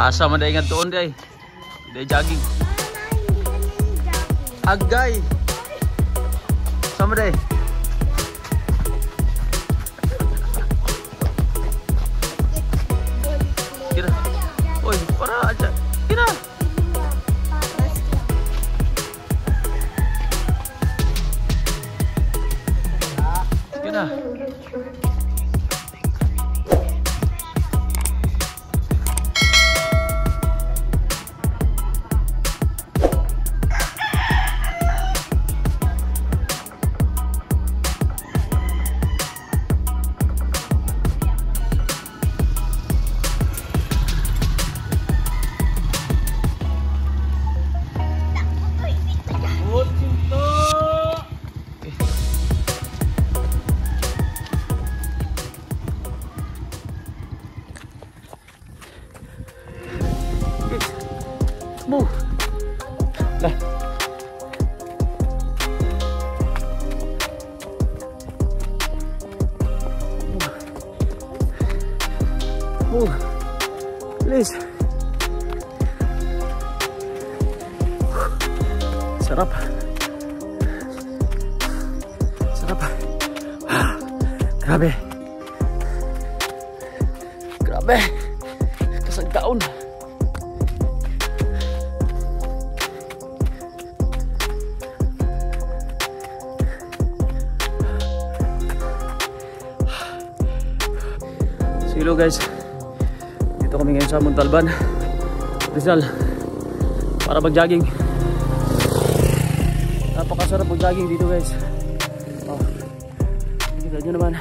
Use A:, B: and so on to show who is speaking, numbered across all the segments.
A: Asa man day nga doon day. Day jogging. Agay. Sama day. Kira. Oi, para aja. Kira. Kira. Move. Lah. Move. Please. Sarap. Sarap. Grabe. Grabe. Kasagdaon. Hello guys, dito kami ngayon sa Montalban, Rizal, para mag-jogging. Napakasarap mag-jogging dito guys. Oh, kita nyo naman.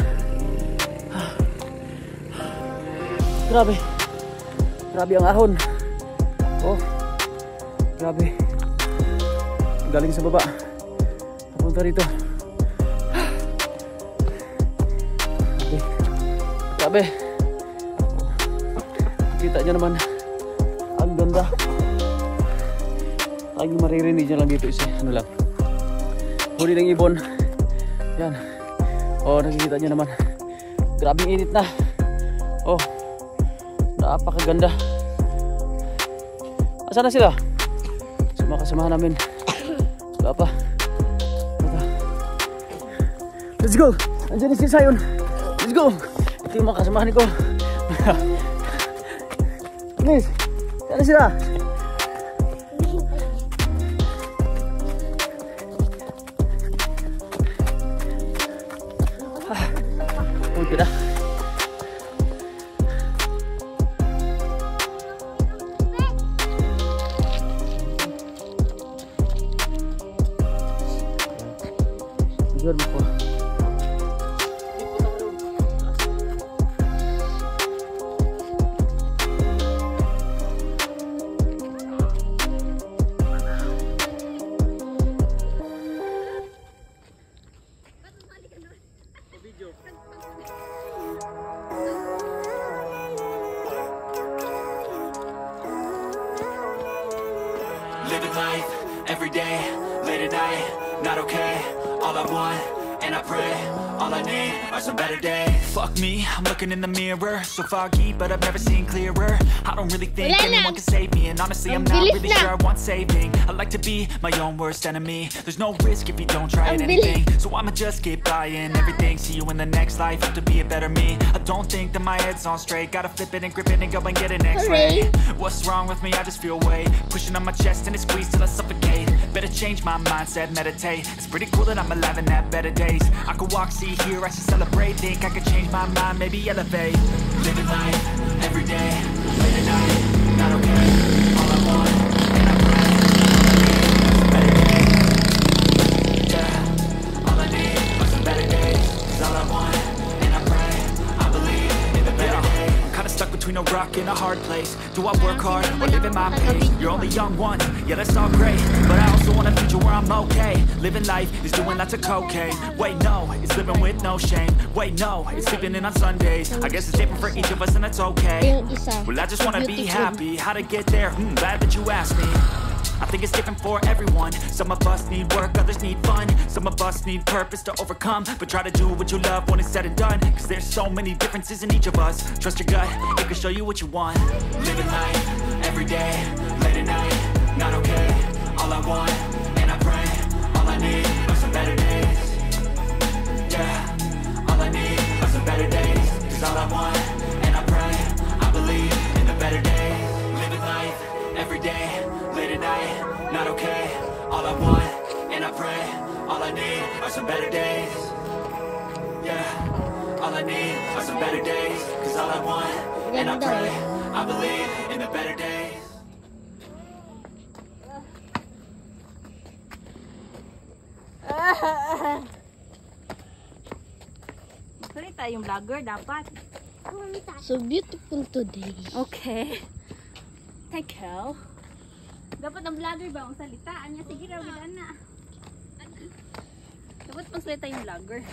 A: Grabe, grabe ang ahon. Oh, grabe. Galing sa baba, papunta rito. Grabe. Kita nyo naman, ang ganda. Lagi maririnig nyo lang dito isa, ano lang, huli ng ibon. Yan. Oh, nakikita nyo naman, grabe init na. Oh, napakaganda. Asa na sila? Sa mga kasamahan namin. Wala pa. Let's go. Andiyan si Sayon. Let's go. Ito yung mga kasamahan ko. Miss, sana sila. Uy, na. Jual mo po.
B: Living life, every day, late at night, not okay. All I want, and I pray, all I need are some better days. Fuck me, I'm looking in the mirror, so foggy, but I've never seen clearer. I don't really think anyone can save me, and honestly I'm not really sure I want saving. I like to be my own worst enemy. There's no risk if you don't try at anything, so I'ma just keep buying everything. See you in the next life, have to be a better me. I don't think that my head's on straight, gotta flip it and grip it and go and get an x-ray. What's wrong with me? I just feel weight pushing on my chest and it squeezes till I suffocate. Better change my mindset, meditate. It's pretty cool that I'm alive and have better days. I could walk, see, hear, I should celebrate. Think I could change my mind, maybe elevate. Living life, every day, late at night, not okay. All I want, and I pray, better days. Yeah, all I need are some better days. 'Cause all I want, and I pray, I believe in the better days. Kinda stuck between a rock and a hard place. Do I work hard or live at my pace? You're only young once, yeah that's all great, but I also want a future where I'm okay. Living life is doing lots of cocaine. Wait no, it's living with no shame. Wait no, it's sleeping in on Sundays. I guess it's different for each of us and that's okay. Well I just wanna be happy. How to get there? Glad that you asked me. I think it's different for everyone. Some of us need work, others need fun. Some of us need purpose to overcome. But try to do what you love when it's said and done, cause there's so many differences in each of us. Trust your gut, it can show you what you want. Living life, every day, late at night, not okay. All I want, and I pray, all I need are some better days. Yeah, all I need are some better days. Cause all I want, and I pray, I believe in the better days. Living life, every day, late at night, not okay. All I want, and I pray, all I need are some better days. Yeah, all I need are some better days. Cause all I want, and I pray, I believe in the better days.
C: Sorry tayong vlogger dapat.
D: So beautiful today.
C: Okay. Thank you. Dapat ang vlogger ba ang salitaan niya? Sige raw, gidaan na. Dapat magsalita yung vlogger.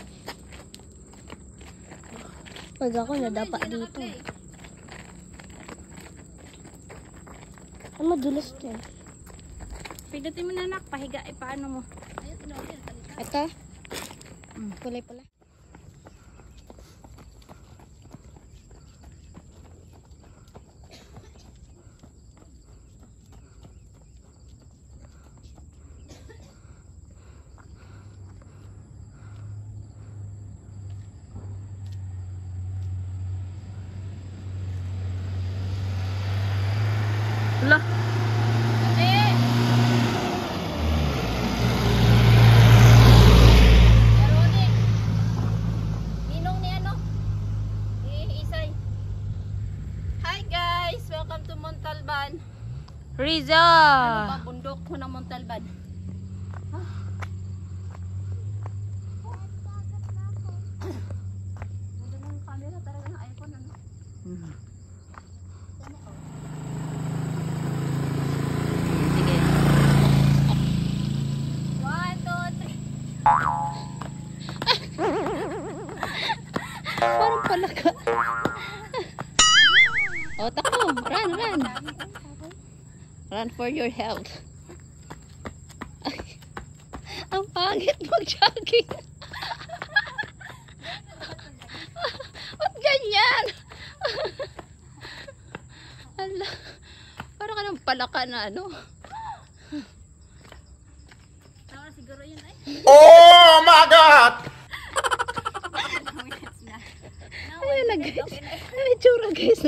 D: Pag ako nadapa dito. Ang madulas to eh.
C: Pidutin mo na anak, pahiga ay paano mo.
D: Ito? Kulay pala.
C: Wala. Montalban.
D: Riza!
C: Ano ba bundok ko ng Montalban? Ganda ng camera talaga ng iPhone ano?
D: Sige.
C: 1, 2, 3.
D: Parang palaka. O, takbo. Run, run. Run for your health. Ang pangit mag-jogging. Ba't ganyan? Ala, parang ka ng palaka na ano.
C: Tama siguro yun ay.
B: Oh my God!
D: Ayun na guys. May tsura guys.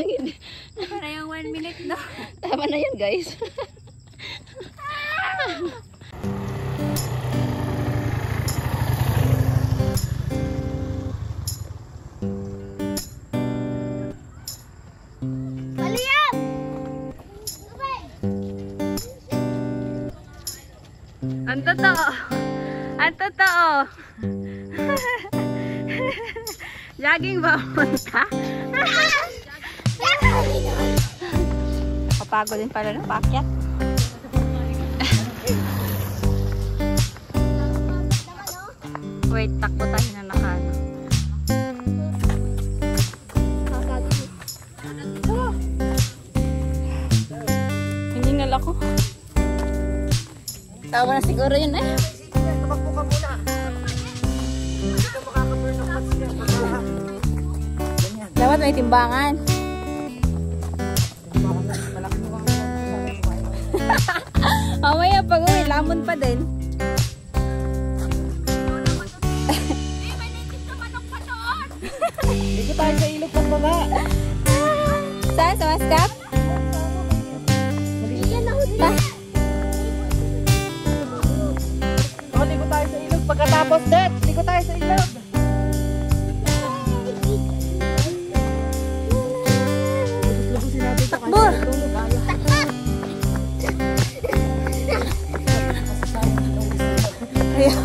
C: Tama na yung 1 minute na.
D: Tama na yan guys.
C: Ang totoo. Ang totoo. Jogging ba punta? Kapagod din pala ng pakyat. Wait, takbo tayo na nakano. Hindi nalako.
D: Tawa na siguro yun eh.
B: Tumakbo ka muna. Hindi ka makaka-burn ng fats niya.
D: Dapat may timbangan. Mamaya pag uwi, lamon pa din.
B: Dito tayo sa ilog ng baba.
D: Saan? Sa Mascap? Pa?
B: O, ligo tayo sa ilog. Pagkatapos, Dad, ligo tayo sa ilog.
D: Takbo! Ayaw.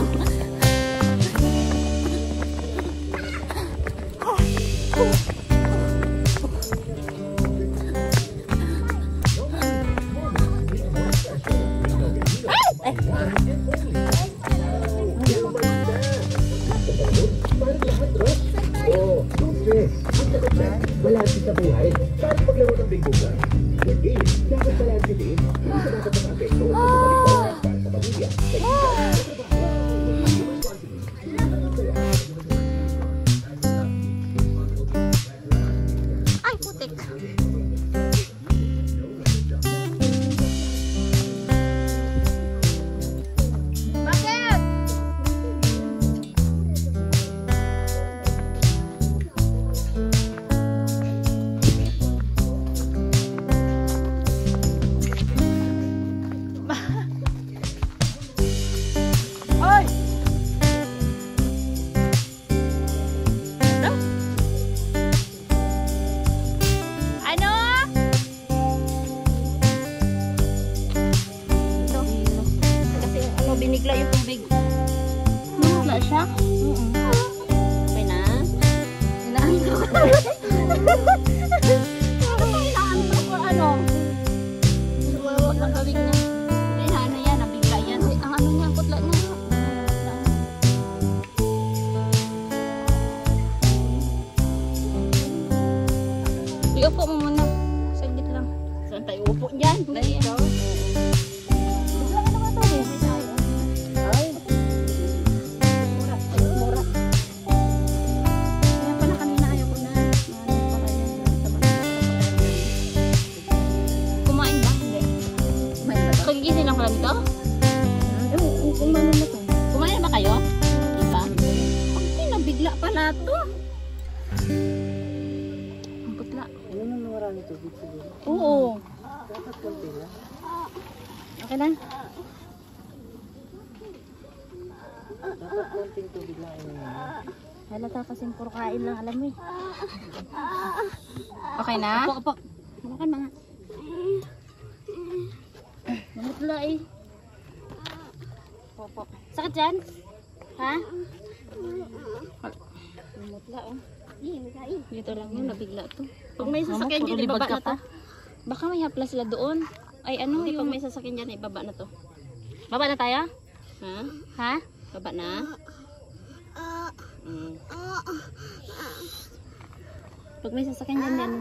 E: Balance sa buhay. Para paglaro ng big buwan. With Ace, dapat balance din. Hindi dapat ang apekto.
D: Nabigla yung tubig. Nabigla siya? Okay na? Hinaantok. Hinaantok ko ano? Huwag lang gawin na. Hindi na ano yan, nabigla yan. Ang ano niya, ang putla niya. Iupo mo muna. Saglit lang. Saan tayo upo dyan? Dali. Pagigising lang pala nito? Kumain na ba kayo? Diba? Ay, nabigla pala to. Ang putla.
A: Ano nang namarami tubig siguro?
D: Oo.
A: Dapat konti lang.
D: Okay lang.
A: Dapat konting tubig lang.
D: Halata kasing puro kain lang, alam mo eh. Okay na? Opo. Makan mga. Mamutla eh. Opo. Sakit dyan? Ha? Mamutla oh. Dito lang yun, nabigla to. Pag may sasakyan dyan, ibaba na to. Baka may haplas sila doon. Ay ano, hindi pag may sasakyan dyan, ibaba na to. Baba na tayo? Ha? Ha? Baba na? Pag may sasakyan dyan, yan.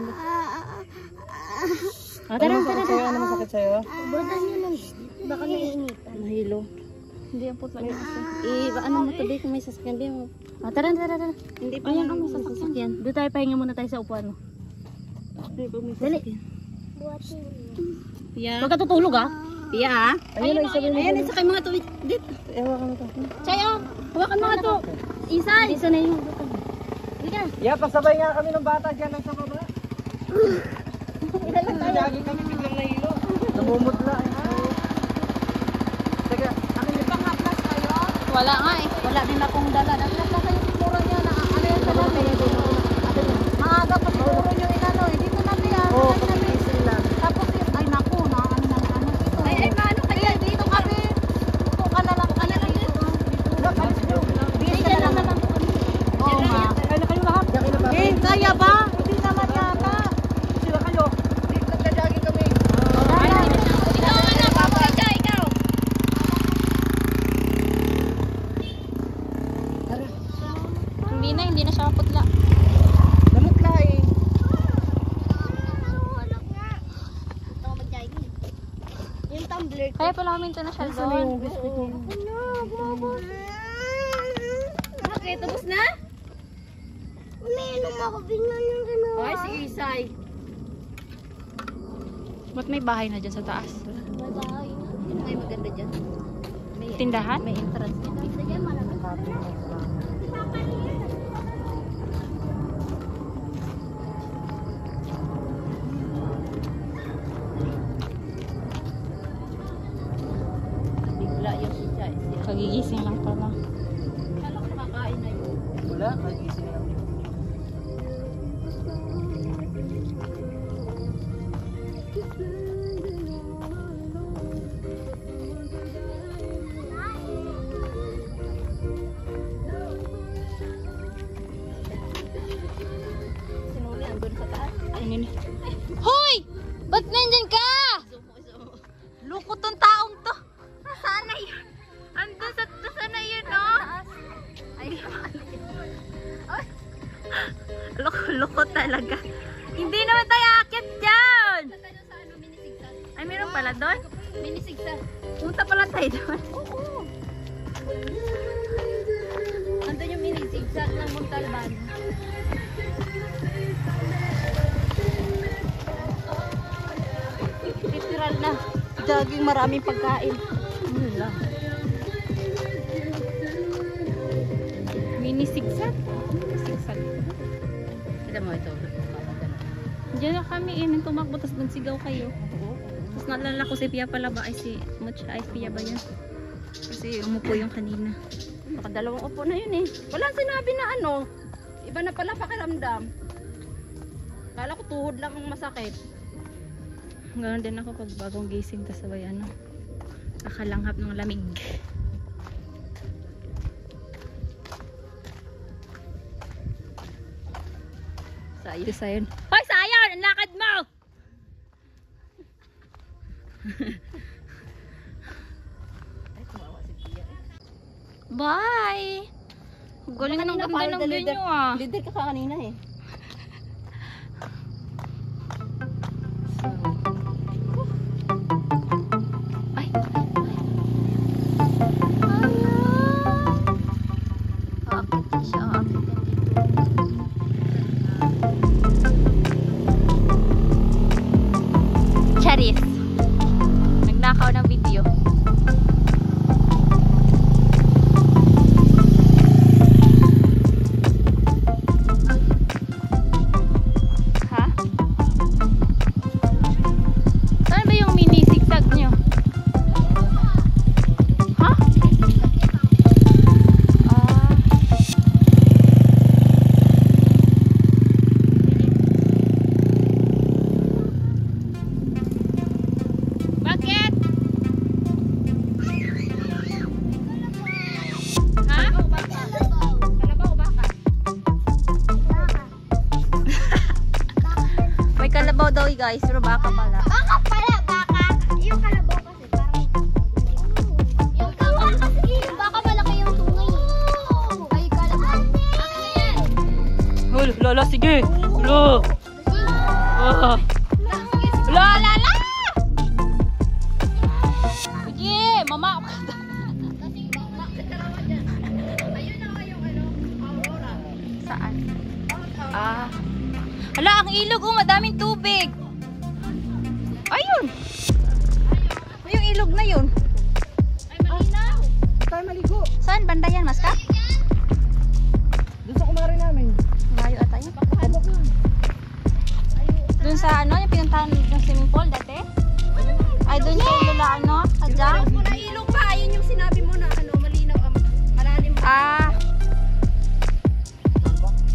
D: Tara.
A: Ano masakit sa'yo?
C: Bata niyo lang. Baka naiinitan.
D: Mahilo. Hindi ang putla niya kasi. Ano mo tabi kung may sasakyan din mo. Tara. Hindi pa yan may sasakyan. Doon tayo, pahinga muna tayo sa upuan mo. Dali. Pia. Huwag ka tutulog ah. Pia ah. Ayan, isa kayo mga tubig. Dito.
A: Ewan ka na to.
D: Chayo, hawakan mga to. Isa na yung. Dika.
A: Yeah, pasabay nga kami ng bata dyan lang sa baba. Lagi kami biglang nahilo. Namumutla. Teka, ano yung pang-haplas kayo?
D: Wala nga eh. Wala din akong dala.
C: Nagkakla kayo siguro niya na ano yung dala kayo. Maaga pa siguro nyo inano. Hindi ko natin yan.
A: Oo, pag-iising lang.
C: Tapos yung, ay naku, na ano dito. Ay, maano kaya dito kami. Upo ka na lang dito. Bigay ka na lang. Oo ma. Kaya na kayo lahat. Eh, kaya ba? Hindi naman yata.
A: Sila kayo. Nagdadagi kami.
D: Ikaw. Hindi na siya maputla.
A: Namutla eh.
C: Yung tumbler.
D: Kaya pala huminto na siya doon.
C: Okay, tapos na? Umiinom ako, bigla niyang ginawa.
D: Ay, si Isay. Ba't may bahay na dyan sa taas?
C: Bye-bye.
D: Ano may maganda dyan? May
C: Tindahan?
D: May entrance dyan. Bigla yung si Chay. Kagigising lang pala. Kala ko nakakain na yun.
A: Wala, kagising lang.
D: Sinuli ang doon sa taas. Ayun. Hoy! Ba't nandyan ka? Lukot tong taong to. Nasaan na yun? Andun sa tusa na yun, no? Ay, lukot talaga. Hindi naman tayo akit dyan. Ay, meron pala doon?
C: Minisigsag.
D: Punta pala tayo doon.
C: Andun yung minisigsag ng Montalban.
D: Literal na. Jogging, maraming pagkain. Ano lang. Mini sigsag. Sigsag. Kita mo ito. Diyan na kami nang tumakbo, tapos nagsigaw kayo. Tapos naalala ko si Pia pala ba? Ay si Much, ay Pia ba yun? Kasi umupo yung kanina.
C: Nakadalawang upo na yun eh. Wala sinabi na ano. Iba na pala pakiramdam. Kala ko tuhod lang ang masakit.
D: Ganoon din ako pag bagong gising, tapos sabay ano, nakalanghap ng lamig. Si Sayon. Hoy, Sayon! Ang lakad mo! Bye! Galing ng ganda ng view nyo ah.
C: Leader ka kanina eh.
D: Ay! Aakit na siya, aakit na dito. Charis! Nagnakaw ng video. Ha? Saan ba yung mini zigzag nyo? Ha? Ah. Bakit? Ha? Kalabaw o baka? May kalabaw daw guys, pero baka pala.
C: Baka pala, baka. Yung kalabaw kasi parang... Yung baka kasi, yung baka malaki yung tungay. Ay, kalabaw. Akin na yan.
D: Lola, sige! Lola! Oh. Lola! Sige! Mama! Saan? Ah. Hala, ang ilog oh, madaming tubig. Ayun. Yung ilog na yun.
C: Ay, malinaw.
F: Tayo maligo.
D: Saan banda yan, Maska?
F: Doon sa kumari namin.
D: Layo ata yun. Doon sa ano, yung pinuntahan ng swimming pool dati? Ay, doon sa lula ano? Sadya?
C: Wala ilog pa. Ayun yung sinabi mo na ano, malinaw. Malalim.
D: Ah.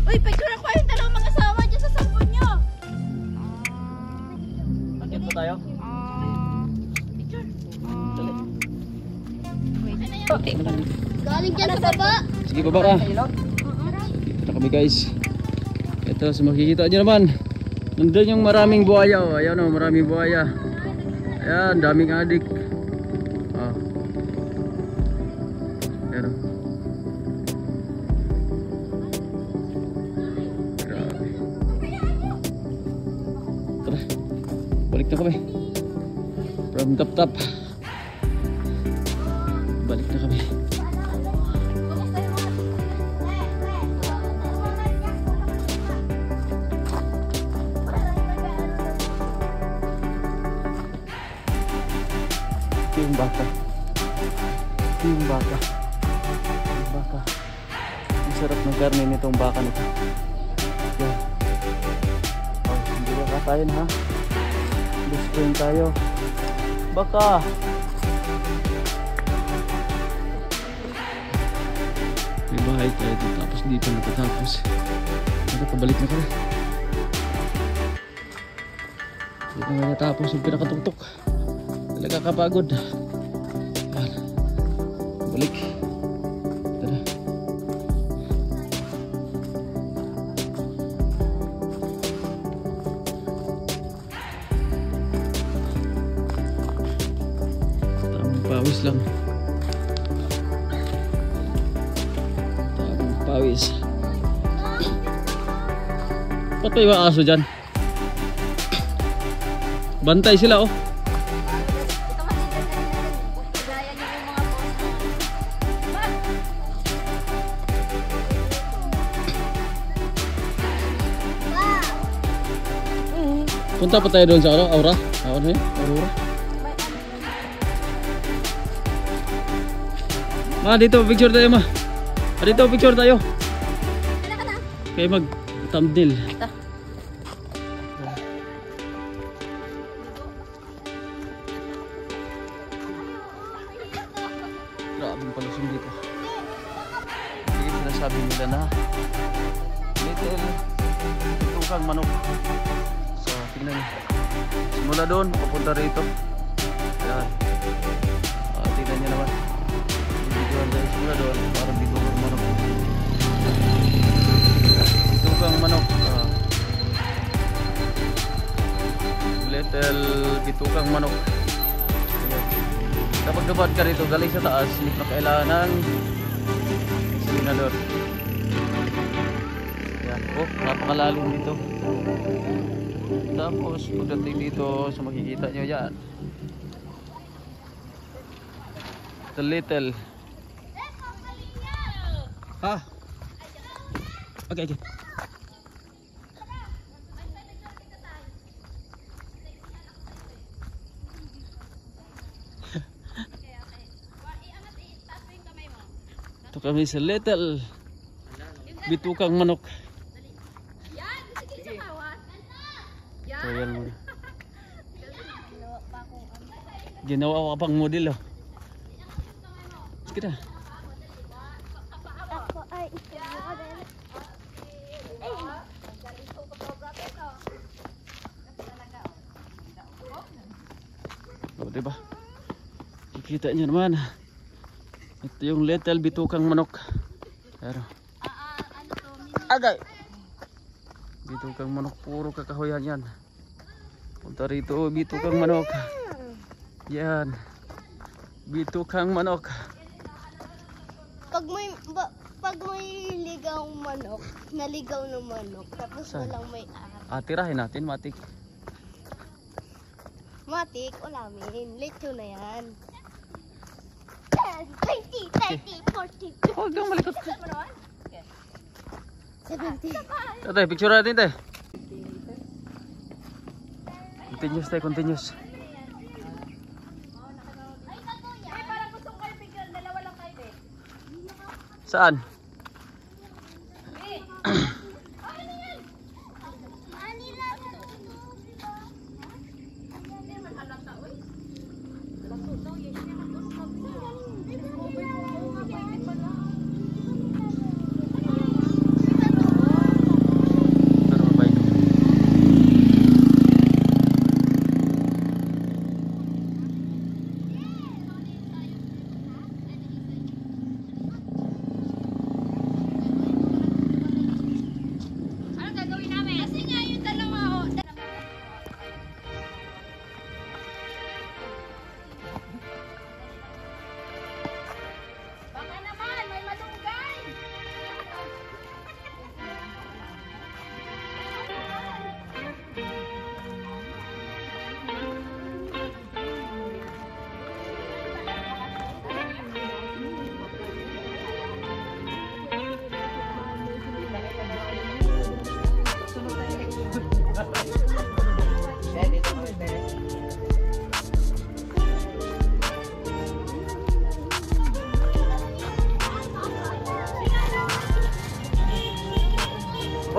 C: Uy, picture ako yung dalawang mga asawa dyan sa cellphone nyo.
A: Akyat po tayo.
D: Okay.
C: Galing dyan sa baba.
A: Sige, baba ka. Dito na kami guys. Ito, so makikita nyo naman. Nandun yung maraming buhaya. Oh. Ayan o, maraming buhaya. Ayan, daming adik. Oh. Ayan o. Grabe. Tara, balik na kami. From tap-tap. Balik na kami. Ito yung baka. Ito yung baka. Yung baka. Ang sarap ng karne nitong baka nito. Yan. Oh, hindi ba kakain ha? Gusto rin tayo. Baka. May bahay tayo dito. Tapos dito natatapos. Ano, pabalik na kami. Dito na natapos yung pinakatuktok. Talaga kapagod. Yan. Balik. Tara. Tamang pawis lang. Tamang pawis. Ba't pa yung aso dyan? Bantay sila oh. Punta pa tayo doon sa ano, Aura? Ano yun? Aurora? Ma, dito picture tayo ma. Dito picture tayo. Kaya mag thumbnail. Grabe yung palusong dito. Sige, sinasabi nila na little tukang manok. So, tingnan nyo. Simula doon, papunta rito. Ayan. Tingnan nyo naman. Bibidyoan tayo simula doon. Parang dito kang manok. Dito kang manok. lumad ka rito galing sa taas, hindi na kailangan ng silinador. Yan, napakalalim dito. Tapos pagdating dito, so makikita nyo yan, the little okay. Ito kami sa little bitukang manok. Ito yan muna. Ginawa ko pang model, oh. Sige na. O, diba? Kikita nyo naman. Ito yung little bitukang manok. Pero agay! Bitukang manok, puro kakahoyan yan. Punta rito, bitukang manok. Yan. Bitukang manok.
C: Pag may ligaw manok, naligaw ng manok, tapos
A: Saan?
C: walang may araw.
A: Tirahin natin, matik.
C: Matik, ulamin. Lechon na yan. 10, 20, 30, 40,
A: Huwag kang malikot.
C: 70.
A: Tay, picture natin, tay. Continuous, tay, continuous. Saan?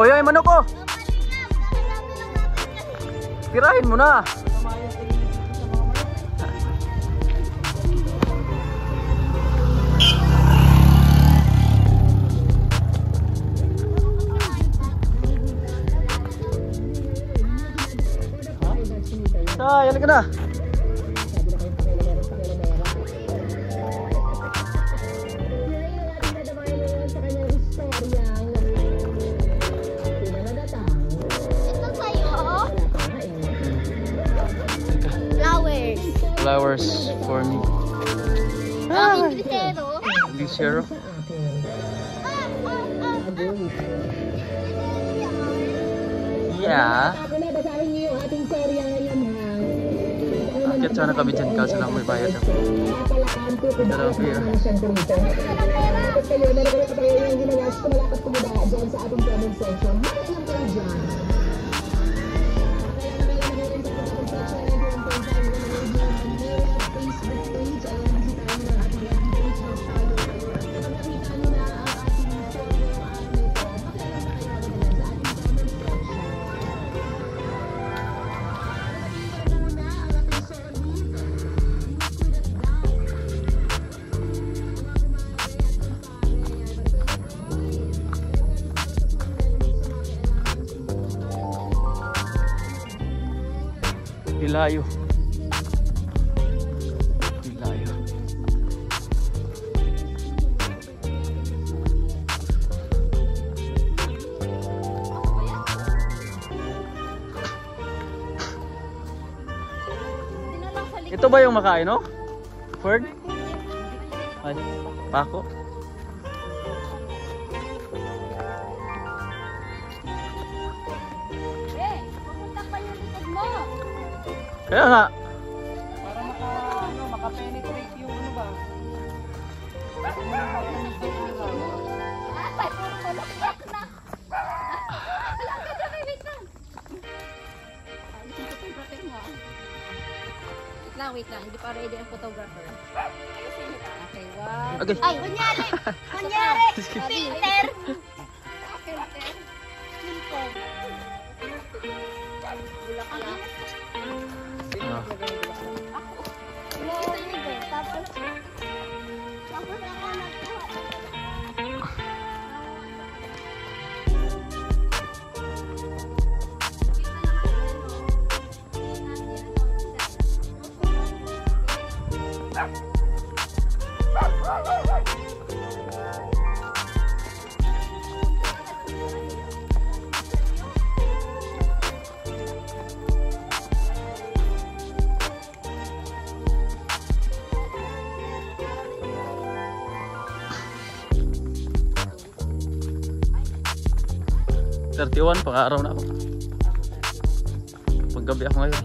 A: Oy, ay manok ko. Tirahin mo na. Tay, halika na. Flowers for me. Inglesero. Yeah. Akit sana kami dyan kaso lang may bayad ako. Dalawang pira. Ilayo. Ilayo. Ito ba yung makain, no? Fern? Ay, Paco?
D: Eh, pupunta pa yung likod mo.
A: Kaya nga.
F: Para maka-penetrate yung ano ba?
D: Ay, puro tulak na. Wala ka dyan, wait lang. Alisin ko itong protect mo. Wait lang, hindi pa ready ang photographer. Okay, wow.
A: Okay.
D: Ay, kunyari! Kunyari! Filter! Filter! Filter! Bulaklak.
A: Ah.
D: Tapos ako nagkuha.
A: Pang-araw na ako. Paggabi ako ngayon.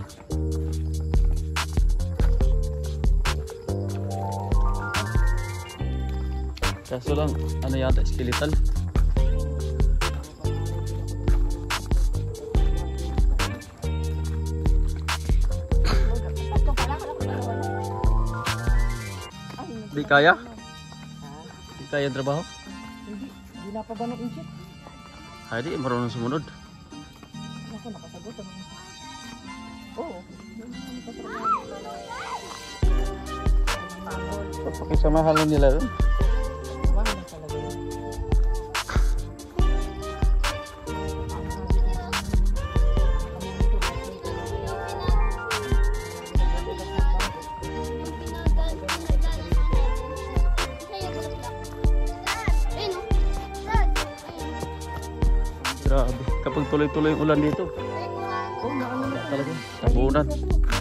A: Kaso lang, ano yata, skeletal. Di kaya? Di kaya ang trabaho?
F: Hindi na pa ba ng inchit?
A: Ay, di, marunong sumunod.
F: Ako, nakasagot ang... Oo.
A: Pakisamahan nila doon.
F: Mahal na talaga yun.
A: Grabe, kapag tuloy-tuloy yung ulan dito.
F: Oo, naano na.
A: Talaga, tabunan.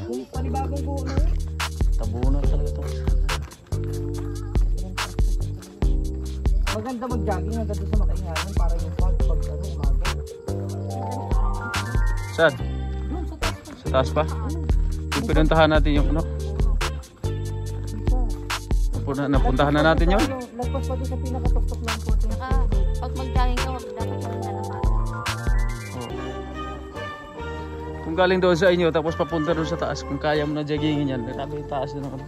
F: Kung panibagong buo na yun.
A: Tabunan talaga ito.
F: Maganda mag-jogging hanggang doon sa makaingalan para yung pag ano, umaga.
A: Saan? Sa taas pa? Yung pinuntahan natin yung ano? Napuntahan na natin yun?
F: Lagpas pa doon sa pinakatuktok ng 14.
D: Pag mag-jogging ka, wag dapat ka na naman.
A: Kung galing doon sa inyo tapos papunta doon sa taas, kung kaya mo na joggingin yan, grabe yung taas na naman.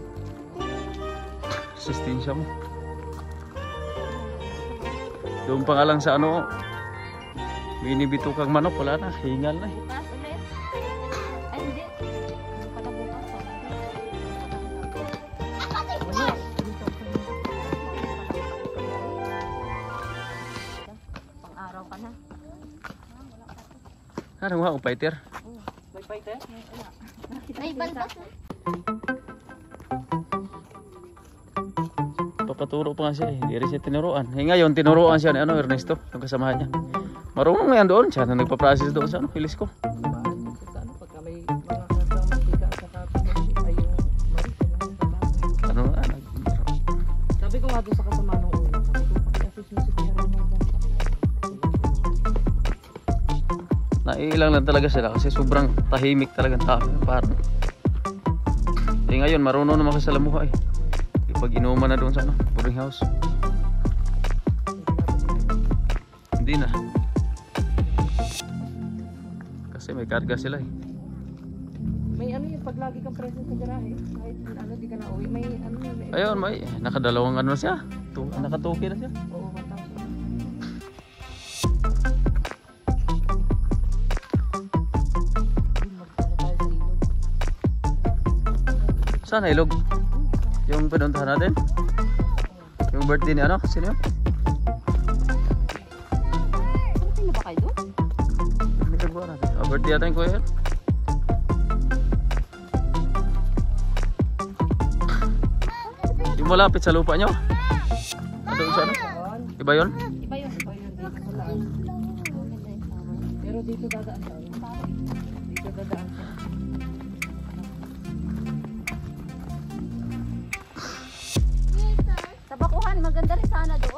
A: Sustansya mo. Doon pa nga lang sa ano, binibito kang manok, wala na, hingal na eh.
D: Bukas ulit. Ay, hindi. Hindi pala bukas. Pang-araw ka na.
A: Ano nga, fighter?
F: May fight eh?
D: May balbas.
A: Papaturo pa nga siya eh, hindi rin siya tinuruan. Eh ngayon, tinuruan siya ni ano, Ernesto, yung kasamahan niya. Marunong nga yan doon, siya na nagpa-process doon sa ano, Hilis ko.
F: Sa ano, pagka may mga kasama tika sa kapit ay yung
A: Ano nga,
F: sabi ko nga doon sa kasama nung una, sabi ko paki-assist mo si Kuya Ronald.
A: naiilang lang talaga sila kasi sobrang tahimik talagang tao. Parang, eh ngayon, marunong naman kasi sa lamuha eh. Pag inuman na doon sa ano, boarding house. Hindi na. Kasi may karga sila eh.
F: May ano yung pag lagi kang present sa garahe, kahit ano di ka na uwi, may ano yun. May,
A: Ayun, may nakadalawang ano siya. Nakatuki na siya.
F: oo, 1,000. Magkano tayo sa ilog?
A: Saan na ilog? Yung pinuntahan natin? Yung birthday ni ano? Sino yun?
D: Sino ba kayo doon?
A: Hindi ka buwan natin. Oh, birthday yata yung kuya yun. Yung malapit sa lupa nyo? Doon sa ano? Iba yun?
D: Iba yun.
F: Iba yun dito sa laan. Pero dito dadaan tayo. Dito dadaan tayo.
C: sana doon.